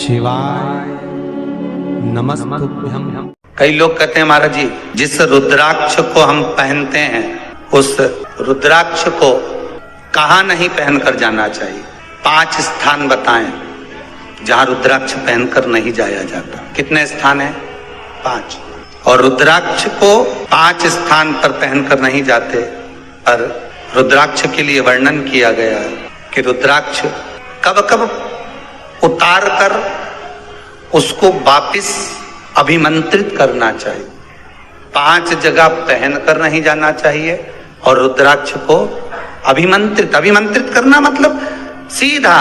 शिवाय नमस्तुभ्यं। कई लोग कहते हैं महाराज जी, जिस रुद्राक्ष को हम पहनते हैं उस रुद्राक्ष को कहाँ नहीं पहनकर जाना चाहिए। 5 स्थान बताएं जहां रुद्राक्ष पहनकर नहीं जाया जाता। कितने स्थान है? 5। और रुद्राक्ष को 5 स्थान पर पहनकर नहीं जाते, पर रुद्राक्ष के लिए वर्णन किया गया है कि रुद्राक्ष कब कब उतार कर उसको वापिस अभिमंत्रित करना चाहिए। 5 जगह पहनकर नहीं जाना चाहिए और रुद्राक्ष को अभिमंत्रित करना मतलब सीधा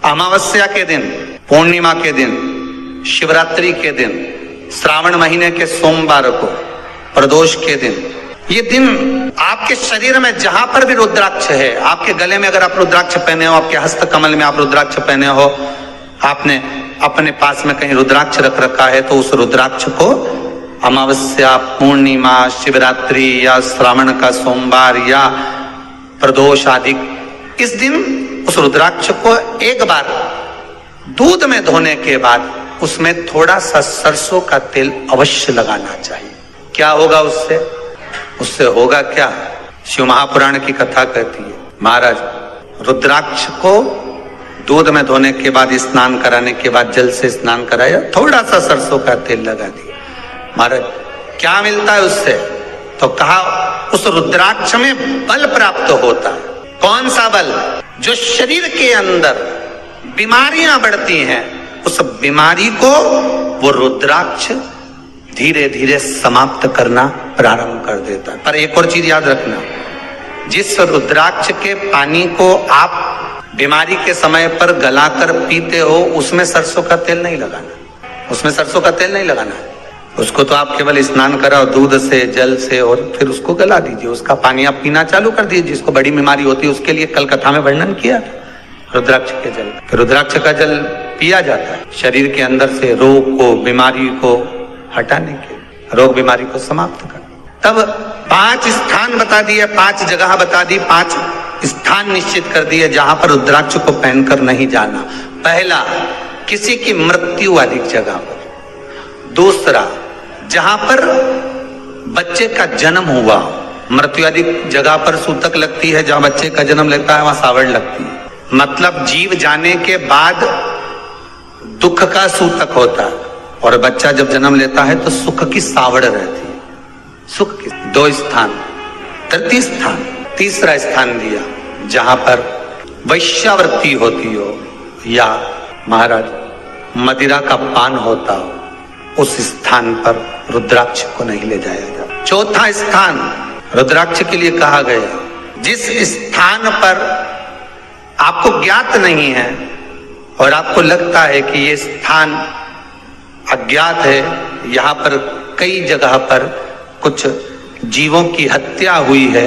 अमावस्या के दिन, पूर्णिमा के दिन, शिवरात्रि के दिन, श्रावण महीने के सोमवार को, प्रदोष के दिन, ये दिन आपके शरीर में जहां पर भी रुद्राक्ष है, आपके गले में अगर आप रुद्राक्ष पहने हो, आपके हस्त कमल में आप रुद्राक्ष पहने हो, आपने अपने पास में कहीं रुद्राक्ष रख रखा है, तो उस रुद्राक्ष को अमावस्या, पूर्णिमा, शिवरात्रि या श्रावण का सोमवार या प्रदोष आदि, इस दिन उस रुद्राक्ष को एक बार दूध में धोने के बाद उसमें थोड़ा सा सरसों का तेल अवश्य लगाना चाहिए। क्या होगा उससे? उससे होगा क्या? शिव महापुराण की कथा कहती है, महाराज रुद्राक्ष को दूध में धोने के बाद, स्नान कराने के बाद जल से स्नान कराया, थोड़ा सा सरसों का तेल लगा दिया। महाराज क्या मिलता है उससे? तो कहा उस रुद्राक्ष में बल प्राप्त होता है। कौन सा बल? जो शरीर के अंदर बीमारियां बढ़ती हैं, उस बीमारी को वो रुद्राक्ष धीरे धीरे समाप्त करना प्रारंभ कर देता है। पर एक और चीज याद रखना, जिस रुद्राक्ष के पानी को आप बीमारी के समय पर गलाकर पीते हो, उसमें सरसों का तेल नहीं लगाना। उसमें सरसों का तेल नहीं लगाना। उसको तो आप केवल स्नान कराओ दूध से, जल से, और फिर उसको गला दीजिए, उसका पानी आप पीना चालू कर दीजिए। जिसको बड़ी बीमारी होती है उसके लिए कल कथा में वर्णन किया रुद्राक्ष के जल। फिर रुद्राक्ष का जल पिया जाता है शरीर के अंदर से रोग को, बीमारी को हटाने के, रोग बीमारी को समाप्त कर। तब 5 स्थान बता दिए, 5 जगह बता दी, 5 स्थान निश्चित कर दिए जहां पर रुद्राक्ष को पहनकर नहीं जाना। पहला, किसी की मृत्यु वाली जगह पर। दूसरा, जहां पर बच्चे का जन्म हुआ, मृत्यु वाली जगह पर सूतक लगती है, जहां बच्चे का जन्म लगता है वहां सावड़ लगती है। मतलब जीव जाने के बाद दुख का सूतक होता है, और बच्चा जब जन्म लेता है तो सुख की सावड़ रहती है। सुख की 2 स्थान। तृतीय स्थान, तीसरा स्थान दिया जहां पर वैश्यावृत्ति होती हो या महाराज मदिरा का पान होता हो, उस स्थान पर रुद्राक्ष को नहीं ले जाया जाता। चौथा स्थान रुद्राक्ष के लिए कहा गया, जिस स्थान पर आपको ज्ञात नहीं है और आपको लगता है कि ये स्थान अज्ञात है, यहाँ पर कई जगह पर कुछ जीवों की हत्या हुई है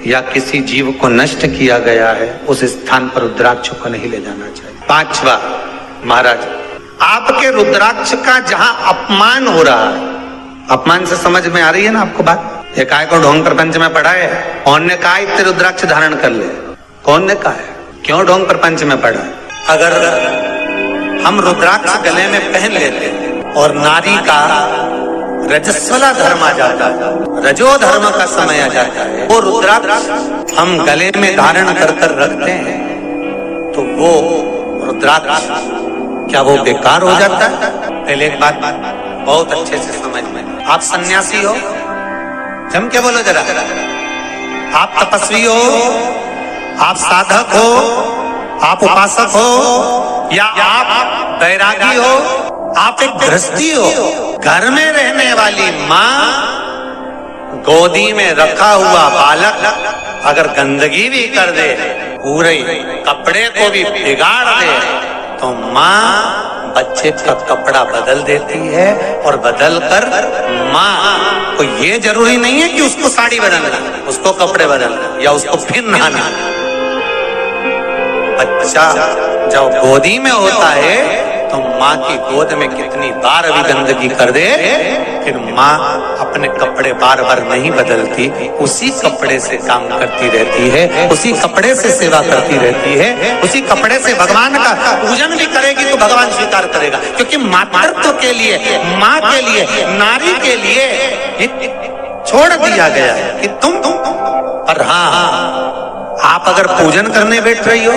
या किसी जीव को नष्ट किया गया है, उस स्थान पर रुद्राक्ष को नहीं ले जाना चाहिए। 5वां, महाराज आपके रुद्राक्ष का जहां अपमान हो रहा है, अपमान से समझ में आ रही है ना आपको बात? एक आय को ढोंग प्रपंच में पढ़ा है, कौन ने कहा इतने रुद्राक्ष धारण कर ले? कौन ने कहा है? क्यों ढोंग प्रपंच में पढ़ा है? अगर हम रुद्राक्ष गले में पहन लेते और नारी का रजस्वला धर्म आ जाता है, रजो धर्म का समय आ जाता है, वो रुद्राक्ष हम गले में धारण कर कर रखते हैं, तो वो रुद्राक्ष क्या वो बेकार हो जाता है? पहले एक बात बहुत अच्छे से समझ में, आप सन्यासी हो, जम के बोलो जरा, आप तपस्वी हो, आप साधक हो, आप उपासक हो, या आप बैरागी हो, आप एक गृहस्थी हो, घर में रहने वाली माँ गोदी में रखा हुआ बालक अगर गंदगी भी कर दे, पूरे कपड़े को भी बिगाड़ दे, तो माँ बच्चे का कपड़ा बदल देती है, और बदल कर माँ को ये जरूरी नहीं है कि उसको साड़ी बदलना, उसको कपड़े बदलना या उसको फिर नहाना। बच्चा जब गोदी में होता है तो माँ की गोद में कितनी बार भी गंदगी कर दे, फिर माँ अपने कपड़े बार बार नहीं बदलती, उसी कपड़े से काम करती रहती है, उसी कपड़े से सेवा करती रहती है, उसी कपड़े से भगवान का पूजन भी करेगी तो भगवान स्वीकार करेगा। क्योंकि मातृत्व के लिए, माँ के लिए, नारी के लिए छोड़ दिया गया है कि तुम पर हाँ, आप अगर पूजन करने बैठ रही हो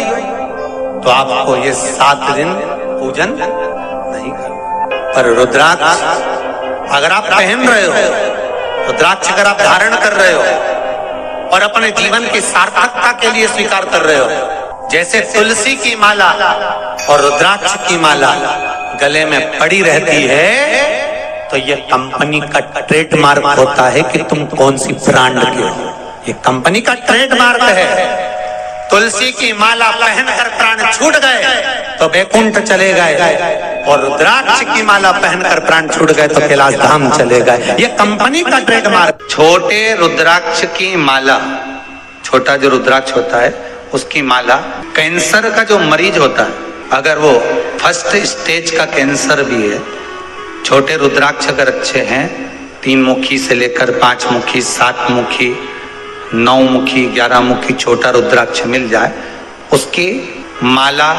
तो आपको ये 7 दिन पूजन नहीं करना। पर रुद्राक्ष अगर आप पहन रहे हो, रुद्राक्ष अगर आप धारण कर रहे हो और अपने जीवन की सार्थकता के लिए स्वीकार कर रहे हो, जैसे तुलसी की माला और रुद्राक्ष की माला गले में पड़ी रहती है, तो ये कंपनी का ट्रेडमार्क होता है कि तुम कौन सी ब्रांड के हो। ये कंपनी का ट्रेडमार्क है। तुलसी की माला पहनकर प्राण छूट गए तो वैकुंठ चले गए, और रुद्राक्ष की माला पहनकर प्राण छूट गए तो कैलाश धाम चले गए। ये कंपनी का ट्रेडमार्क। छोटे रुद्राक्ष की माला, छोटा जो रुद्राक्ष होता है उसकी माला, कैंसर का जो मरीज होता है, अगर वो फर्स्ट स्टेज का कैंसर भी है, छोटे रुद्राक्ष अगर अच्छे हैं, 3 मुखी से लेकर 5 मुखी, 7 मुखी, 9 मुखी, 11 मुखी छोटा रुद्राक्ष मिल जाए, उसकी माला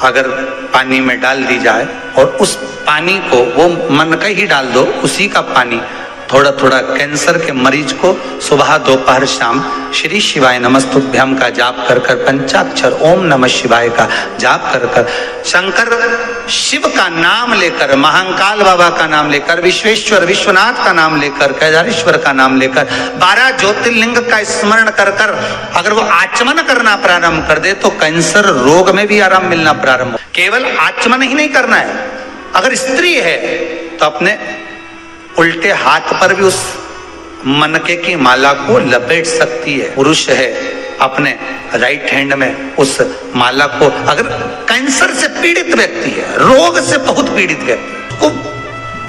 अगर पानी में डाल दी जाए और उस पानी को वो मन का ही डाल दो, उसी का पानी थोड़ा थोड़ा कैंसर के मरीज को सुबह दोपहर शाम श्री शिवाय नमस्तुभ्यम का जाप कर कर, पंचाक्षर ओम नमः शिवाय का जाप कर कर, शंकर शिव का नाम लेकर, महाकाल बाबा का नाम लेकर, विश्वेश्वर विश्वनाथ का नाम लेकर, केदारेश्वर का नाम लेकर, 12 ज्योतिर्लिंग का स्मरण कर कर अगर वो आचमन करना प्रारंभ कर दे तो कैंसर रोग में भी आराम मिलना प्रारंभ हो। केवल आचमन ही नहीं करना है, अगर स्त्री है तो अपने उल्टे हाथ पर भी उस मनके की माला को लपेट सकती है। पुरुष है अपने राइट हैंड में उस माला को, अगर कैंसर से पीड़ित व्यक्ति है, रोग से बहुत पीड़ित व्यक्ति, उसको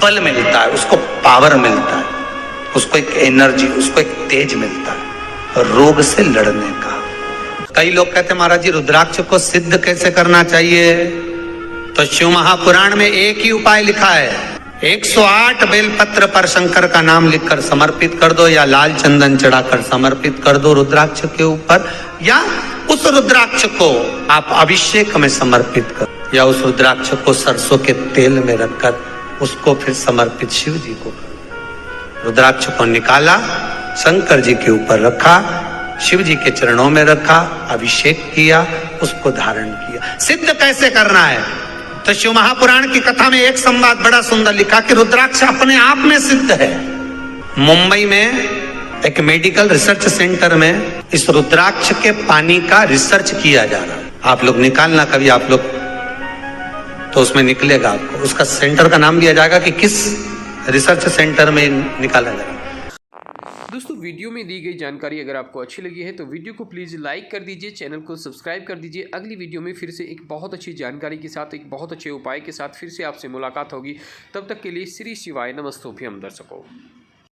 बल मिलता है, उसको पावर मिलता है, उसको एक एनर्जी, उसको एक तेज मिलता है रोग से लड़ने का। कई लोग कहते हैं महाराज जी रुद्राक्ष को सिद्ध कैसे करना चाहिए? तो शिव महापुराण में एक ही उपाय लिखा है, 108 बेलपत्र पर शंकर का नाम लिखकर समर्पित कर दो, या लाल चंदन चढ़ाकर समर्पित कर दो रुद्राक्ष के ऊपर, या उस रुद्राक्ष को आप अभिषेक में समर्पित कर, या उस रुद्राक्ष को सरसों के तेल में रखकर उसको फिर समर्पित शिव जी को कर। रुद्राक्ष को निकाला, शंकर जी के ऊपर रखा, शिव जी के चरणों में रखा, अभिषेक किया, उसको धारण किया। सिद्ध कैसे करना है? तो शिव महापुराण की कथा में एक संवाद बड़ा सुंदर लिखा कि रुद्राक्ष अपने आप में सिद्ध है। मुंबई में एक मेडिकल रिसर्च सेंटर में इस रुद्राक्ष के पानी का रिसर्च किया जा रहा है। आप लोग निकालना कभी, आप लोग तो उसमें निकलेगा आपको, उसका सेंटर का नाम दिया जाएगा कि किस रिसर्च सेंटर में निकाला जाएगा। दोस्तों वीडियो में दी गई जानकारी अगर आपको अच्छी लगी है तो वीडियो को प्लीज़ लाइक कर दीजिए, चैनल को सब्सक्राइब कर दीजिए। अगली वीडियो में फिर से एक बहुत अच्छी जानकारी के साथ, एक बहुत अच्छे उपाय के साथ फिर से आपसे मुलाकात होगी। तब तक के लिए श्री शिवाय नमस्तुभ्यम दर्शकों।